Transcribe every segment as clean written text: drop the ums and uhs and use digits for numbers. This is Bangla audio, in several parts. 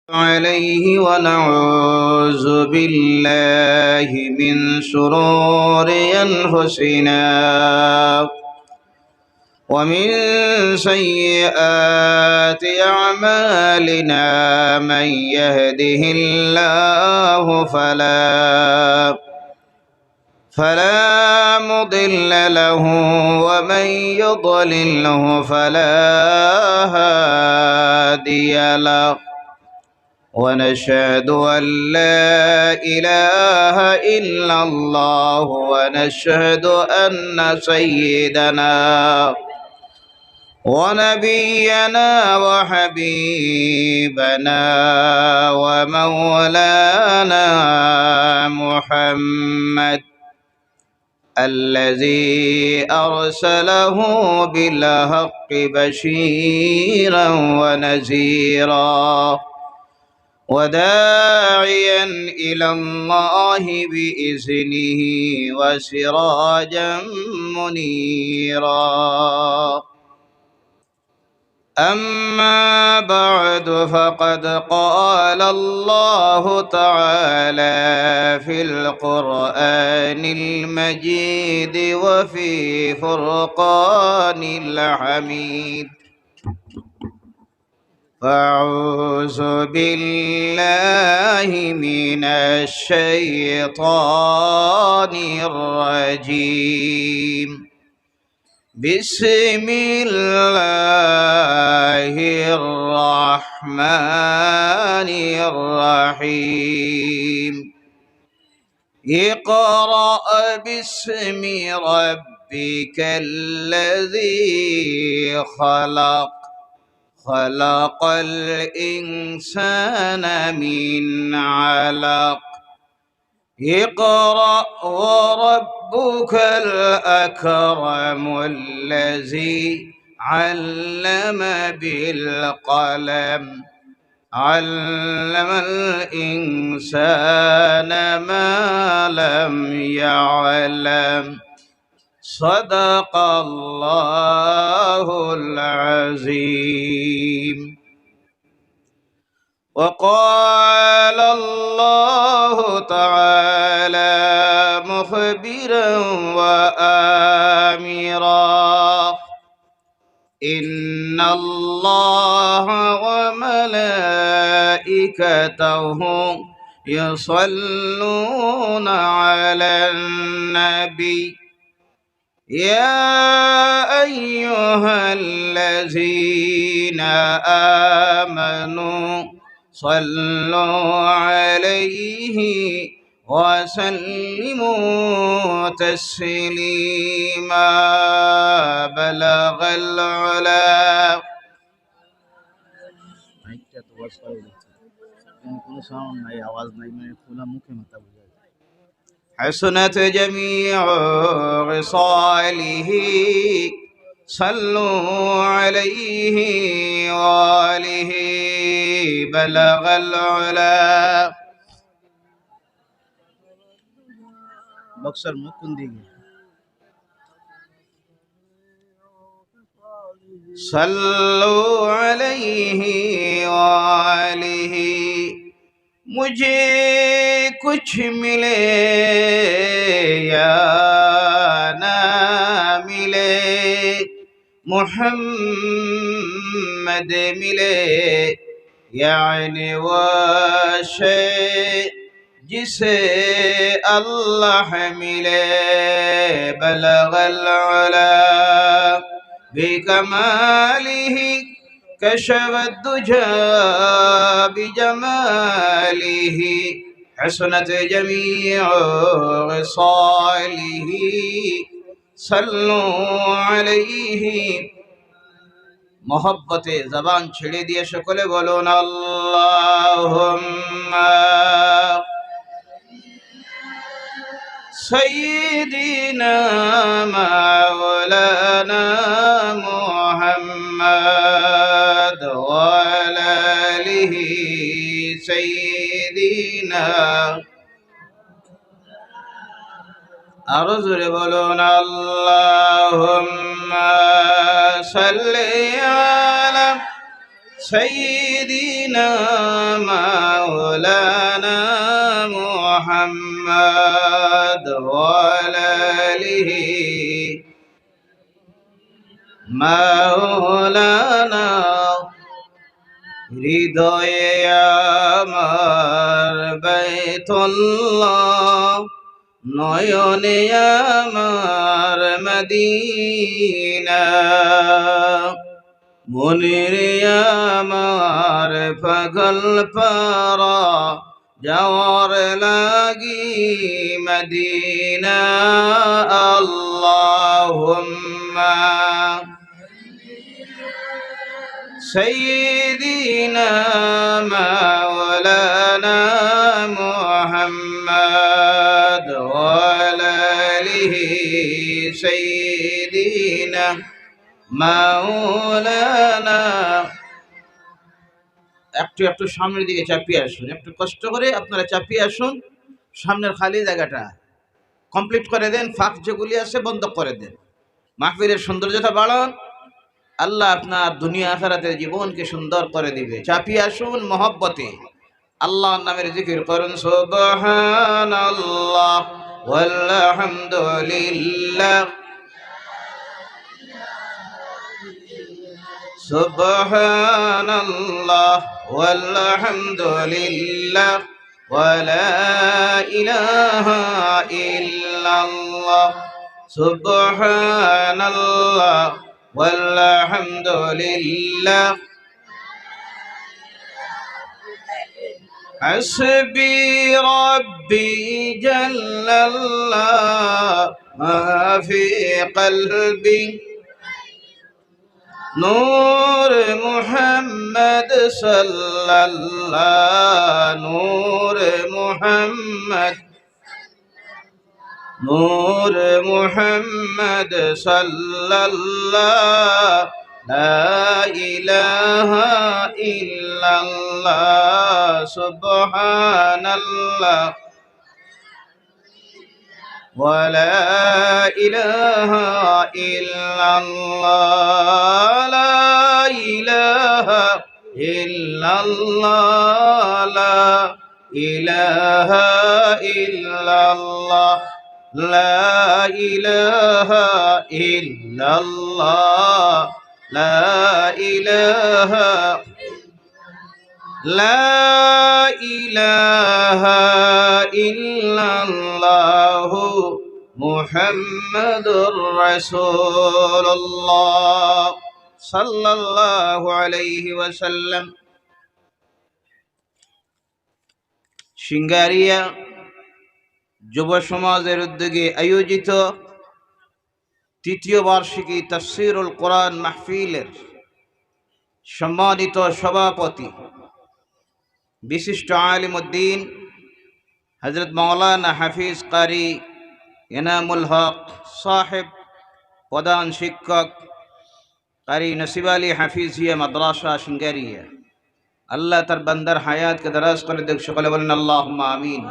عليه ونعوذ بالله من شرور أنفسنا ومن سيئات أعمالنا من يهده الله فلا مضل له ومن يضلله فلا هادي له ونشهد أن لا إله إلا الله ونشهد أن سيدنا ونبينا وحبيبنا ومولانا محمد الذي أرسله بالحق بشيرا ونذيرا وداعيا إلى الله بإذنه وسراجا منيرا أما بعد فقد قال الله تعالى في القرآن المجيد وفي فرقان الحميد أعوذ بالله من الشيطان الرجيم بسم الله الرحمن الرحيم اقرأ باسم ربك الذي خلق الإنسان من علق اقرأ وربك الأكرم الذي علم بالقلم علم الإنسان ما لم يعلم صدق الله العظيم وقال الله تعالى مخبرا وآمرا إن الله وملائكته يصلون على النبي يا أيها الذين آمنوا صلوا عليه وسلموا تسليما بلغ العلا حسنت جميع خصاله صلوا عليه وآله بلغ العلا بक्सर मुकुंद देगी सल्लु अलैहि वालिहि मुझे कुछ मिले या ना मिले मुहम्मद मिले यानी वो शय जिसे अल्लाह मिले बलगल उला बिकमालिही कशफ दुजा बिजमालिही हसनत जमीअ खसालिही सल्लु अलैहि मोहब्बते ज़बान छेड़े दिए सकले बोलून अल्लाहुम्मा सय्यिदिना मौलाना मुहम्मद व अला आलिहि सय्यिदिना अर्ज़ बोलून अल्लाहुम्मा सल्लि अला सय्यिदिना محمد وعلى آله مولانا হৃদয়ে আমার বাইতুল্লাহ নয়নে আমার মদিনা মনিরে আমার পাগল পারা যাওয়ার লাগি মদিনা আল্লাহুম্মা سيدنا مولانا محمد وعلى آله سيدنا مولانا একটু একটু সামনের দিকে চাপিয়ে আসুন, একটু কষ্ট করে আপনারা চাপিয়ে আসুন। সামনের খালি জায়গাটা কমপ্লিট করে দেন, ফাঁক যেগুলি আছে বন্ধ করে দেন। মাহফিলের সৌন্দর্যতা বাড়ান, আল্লাহ আপনার দুনিয়া আখিরাতের জীবনকে সুন্দর করে দিবে। চাপিয়ে আসুন মহব্বতে, আল্লাহর নামের জিকির করুন। সুবহানাল্লাহ ওয়ালহামদুলিল্লাহ সুবহানাল্লাহ ওয়ালহামদুলিল্লাহ ওয়ালা ইলাহা ইল্লাল্লাহ সুবহানাল্লাহ والحمد لله حسبي ربي جل الله ما في قلبي نور محمد صلى الله نور محمد نور محمد صلى الله لا إله إلا الله سبحان الله ولا إله إلا الله لا إله إلا الله لا إله إلا الله لا إله إلا الله لا إله إلا الله محمد رسول الله صلى الله عليه وسلم। সিঙ্গারিয়া যুব সমাজের উদ্যোগে আয়োজিত তৃতীয় বার্ষিকী তাফসীরুল কোরআন মাহফিলের সম্মানিত সভাপতি বিশিষ্ট আলিমউদ্দিন হযরত মাওলানা হাফিজ কারি এনামুল হক সাহেব, প্রধান শিক্ষক কারি নসিব আলী হাফিজিয়া মাদ্রাসা সিঙ্গারিয়া, আল্লাহ তার বান্দার হায়াতকে দারাজ করে দেখ, সকলে বলেন আল্লাহুম্মা আমিন।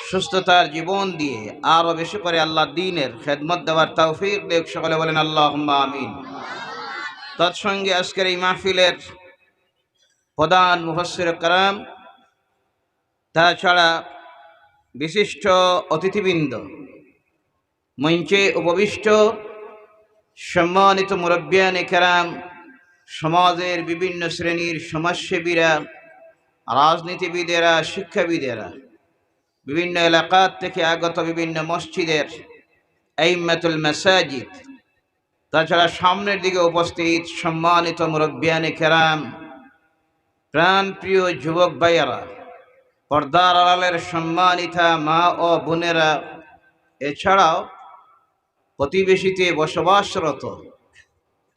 সুস্থতার জীবন দিয়ে আরো বেশি করে আল্লাহ দ্বীনের খেদমত দেওয়ার তৌফিক দেখ, সকলে বলেন আল্লাহুম্মা আমিন। তৎসঙ্গে আজকের এই মাহফিলের প্রধান মুফাসসির کرام, তাছাড়া বিশিষ্ট অতিথিবৃন্দ, মঞ্চে উপবিষ্ট সম্মানিত মুরব্বিয়ানে কেরাম, সমাজের বিভিন্ন শ্রেণীর সমাজসেবীরা, রাজনীতিবিদেরা, শিক্ষাবিদেরা, বিভিন্ন এলাকা থেকে আগত বিভিন্ন মসজিদের আইম্মাতুল মাসাজিদ, তাছাড়া সামনের দিকে উপস্থিত সম্মানিত মুরব্বিয়ানে কেরাম, প্রাণপ্রিয় যুবক ভাইয়েরা, পর্দার আড়ালের সম্মানিতা মা ও বোনেরা, এছাড়াও প্রতিবেশীতে বসবাসরত,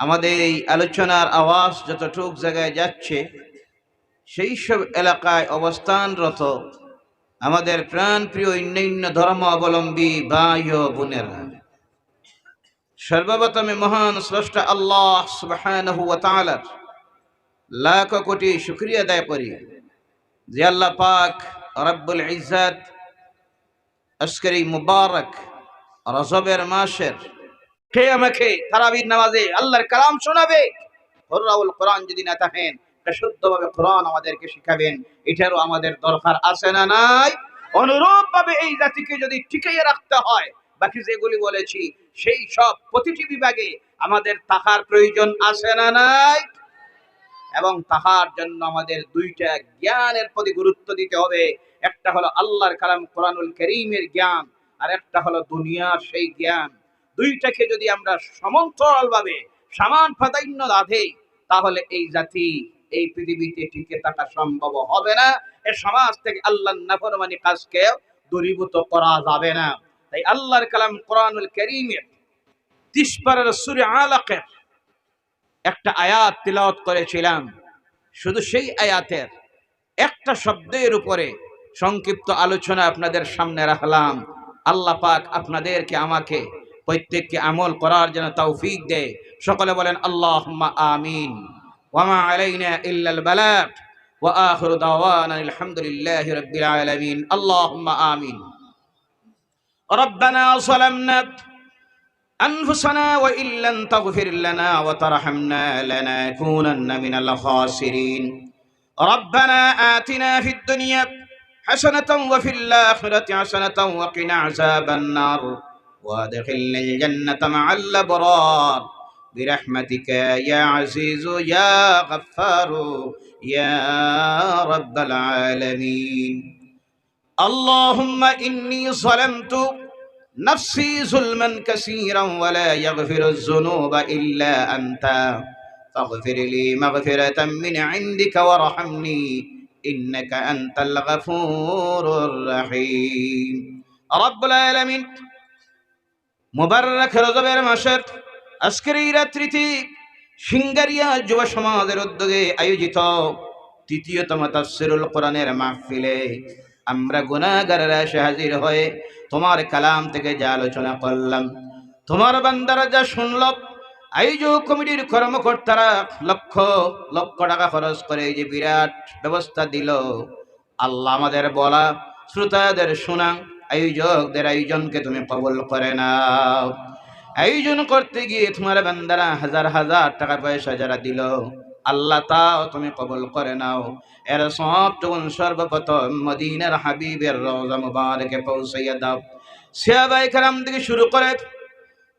আমাদের এই আলোচনার আওয়াজ যতটুক জায়গায় যাচ্ছে সেই সব এলাকায় অবস্থানরত আমাদের প্রাণপ্রিয় অন্যান্য ধর্ম অবলম্বী ভাই ও বোনেরা, সর্বপ্রথমে মহান স্রষ্টা আল্লাহ সুবহানাহু ওয়া তাআলার লাখ কোটি শুকরিয়া আদায় করি যে আল্লাহ পাক রব্বুল ইজ্জত আজকের এই মুবারক রজবের মাসের কে আমাকে তারাবির নামাজে আল্লাহর কালাম শোনাবে, হুররাউল কোরআন যদি না থাকেন শুদ্ধভাবে কোরআন আমাদেরকে শিখাবেন, এটারও আমাদের দরকার আছে না নাই? অনুরূপভাবে এই জাতিকে যদি টিকিয়ে রাখতে হয়, বাকি যেগুলি বলেছি সেই সব প্রতিটি বিভাগে আমাদের থাকার প্রয়োজন আছে না নাই? এবং তাহার জন্য আমাদের দুইটা জ্ঞানের প্রতি গুরুত্ব দিতে হবে। একটা হলো আল্লাহর কালাম কোরআনুল কারীমের জ্ঞান, আর একটা হলো দুনিয়ার সেই জ্ঞান। দুইটাকে যদি আমরা সমান্তরালভাবে সমান প্রাধান্য রাখি, তাহলে এই জাতি এই পৃথিবীতে টিকে থাকা সম্ভব হবে না। এই সমাজ থেকে আল্লাহর নাফরমানি কাজকে দূরীভূত করা যাবে না। তাই আল্লাহর কালাম কোরআনুল কারীমের 30 পারার সূরা আলাকে একটা আয়াত তিলাওয়াত করেছিলাম। শুধু সেই আয়াতের একটা শব্দের উপরে সংক্ষিপ্ত আলোচনা আপনাদের সামনে রাখলাম। আল্লাহ পাক আপনাদেরকে আমাকে প্রত্যেককে আমল করার জন্য তৌফিক দেয়। সকলে বলেন আল্লাহুম্মা আমিন। ওয়া মা আলাইনা ইল্লাল বালাগ ওয়া আখিরু দাওয়ানা আলহামদুলিল্লাহি রাব্বিল আলামিন। আল্লাহুম্মা আমিন। রব্বানা যালামনা أنفسنا وإن لم تغفر لنا وترحمنا لنكونن من الخاسرين. ربنا آتنا في الدنيا حسنة وفي الآخرة حسنة وقنا عذاب النار وادخلنا الجنة مع الأبرار برحمتك يا عزيز يا غفار يا رب العالمين. اللهم إني ظلمت نفسي ظلما كثيرا ولا يغفر الذنوب إلا أنت فاغفر لي مغفرة من عندك وارحمني إنك أنت الغفور الرحيم. رب العالمين মুবারক রজবের মাসের আজকের এই রাত্রিতে সিঙ্গারিয়া যুব সমাজের উদ্যোগে আয়োজিত তৃতীয়তম তাফসীরুল কোরআনের মাহফিলে আমরা গুনাহগাররা এসে হাজির হয়ে তোমার কালাম থেকে যা আলোচনা করলাম, তোমার বান্দারা যা শুনল, আয়োজক কমিটির কর্মকর্তারা লক্ষ লক্ষ টাকা খরচ করে এই যে বিরাট ব্যবস্থা দিল, আল্লাহ আমাদের বলা শ্রোতাদের শোনা আয়োজকদের আয়োজনকে তুমি কবুল করে নাও। আয়োজন করতে গিয়ে তোমার বান্দারা হাজার হাজার টাকা পয়সা যারা দিল, আল্লাহ তাও তুমি কবুল করে নাও। এর সবটুকু সর্বপ্রথম মদিনার হাবিবের রওজা মুবারকে পৌঁছাইয়া দাও। সাহাবায়ে কেরাম থেকে শুরু করে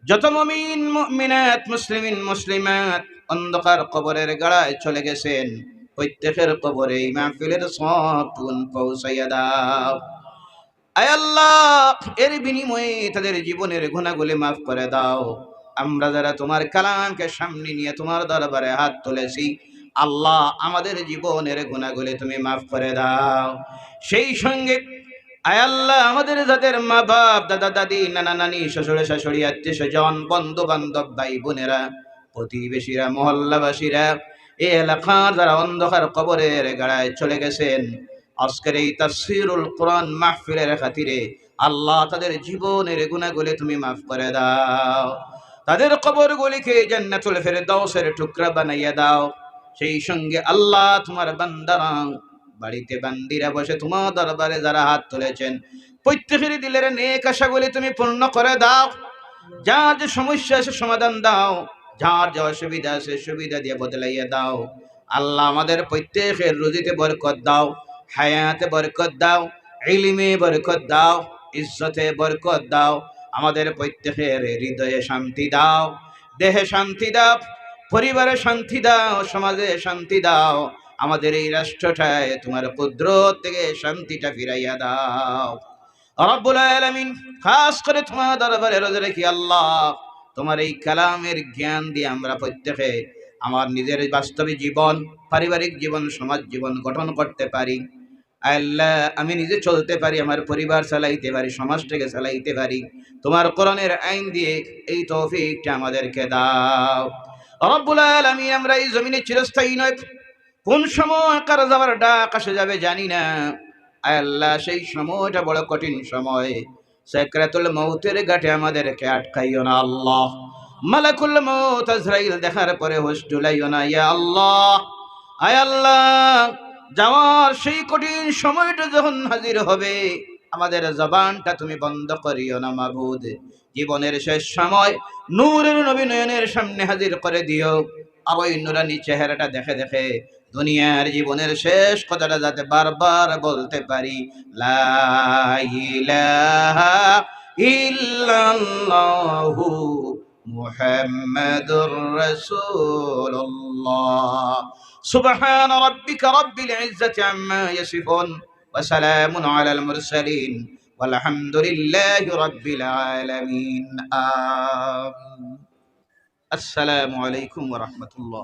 যত মুমিন মুমিনাত মুসলিমিন মুসলিমাত অন্ধকার কবরের গাড়ায় চলে গেছেন, প্রত্যেকের কবরে এই মাহফিলের সবটুকু পৌঁছাইয়া দাও। আয় আল্লাহ, এর বিনিময়ে তাদের জীবনের গুনাহগুলি মাফ করে দাও। আমরা যারা তোমার কালামকে সামনে নিয়ে তোমার দরবারে হাত তুলেছি, আল্লাহ আমাদের জীবনের গুনাহগুলি তুমি মাফ করে দাও। সেই সঙ্গে আয় আল্লাহ, আমাদের যাদের মা বাপ দাদা দাদি নানা নানি শ্বশুর শাশুড়ি আত্মীয় স্বজন বন্ধু বান্ধব ভাই বোনেরা প্রতিবেশীরা মহল্লাবাসীরা এই এলাকার যারা অন্ধকার কবরের গাড়ায় চলে গেছেন, আজকের এই তাফসীরুল কোরআন মাহফিলের খাতিরে আল্লাহ তাদের জীবনের গুনাহগুলি তুমি মাফ করে দাও। তাদের কবরগুলিকে জান্নাতুল ফেরদাউসের টুকরা বানাইয়া দাও। সেই সঙ্গে আল্লাহ তোমার বান্দারা বাড়িতে বান্দিরা বসে তোমার দরবারে যারা হাত তুলেছেন, প্রত্যেকের দিলের নেক আশাগুলি তুমি পূর্ণ করে দাও। যার যে সমস্যা আছে সমাধান দাও, যার যে অসুবিধা আছে সুবিধা দিয়ে বদলাইয়া দাও। আল্লাহ আমাদের প্রত্যেকের রুজিতে বরকত দাও, হায়াতে বরকত দাও, ইলমে বরকত দাও, ইজ্জতে বরকত দাও। আমাদের প্রত্যেকের হৃদয়ে শান্তি দাও, দেহে শান্তি দাও, পরিবারে শান্তি দাও, সমাজে শান্তি দাও। আমাদের এই রাষ্ট্রটায় তোমার কুদরত থেকে শান্তিটা ফিরাইয়া দাও রব্বুল আলামিন। খাস করে তোমার দরবারে রোজা রেখে আল্লাহ তোমার এই কালামের জ্ঞান দিয়ে আমরা প্রত্যেকে আমার নিজের বাস্তবিক জীবন, পারিবারিক জীবন, সমাজ জীবন গঠন করতে পারি। আল্লাহ আমি নিজে চলতে পারি, আমার পরিবার চালাইতে পারি, সমাজটাকে চালাইতে পারি। তোমার কোরআনের আইন দিয়ে এই তৌফিকটা আমাদেরকে দাও রব্বুল আলামিন। আমরা এই জমিনে চিরস্থায়ী নয়, কোন সময় কার যাওয়ার ডাক আসে যাবে জানি না। আল্লাহ সেই সময়টা বড় কঠিন সময়, সাকরাতুল মউতের ঘাটে আমাদেরকে আটকাইও না আল্লাহ। মালাকুল মউত আজরাইল দেখার পরে হুঁশ ঢুলাইও না ইয়া আল্লাহ। আয় আল্লাহ, যাওয়ার সেই কঠিন সময়টা যখন হাজির হবে, আমাদের জবানটা তুমি বন্ধ করিও না মাবুদ। জীবনের শেষ সময় নূরের নবী নয়নের সামনে হাজির করে দিও। আর ওই নুরানি চেহারাটা দেখে দেখে দুনিয়ার জীবনের শেষ কথাটা যাতে বারবার বলতে পারি, লা ইলাহা ইল্লাল্লাহু মুহাম্মাদুর রাসূলুল্লাহ। সুবহান রাব্বিকা রাব্বিল ইজ্জাতি আম্মা ইয়াসিফুন ওয়া সালামুন আলাল মুরসালিন ওয়ালহামদুলিল্লাহি রাব্বিল আলামিন। আমিন। আসসালামু আলাইকুম ওয়া রাহমাতুল্লাহ।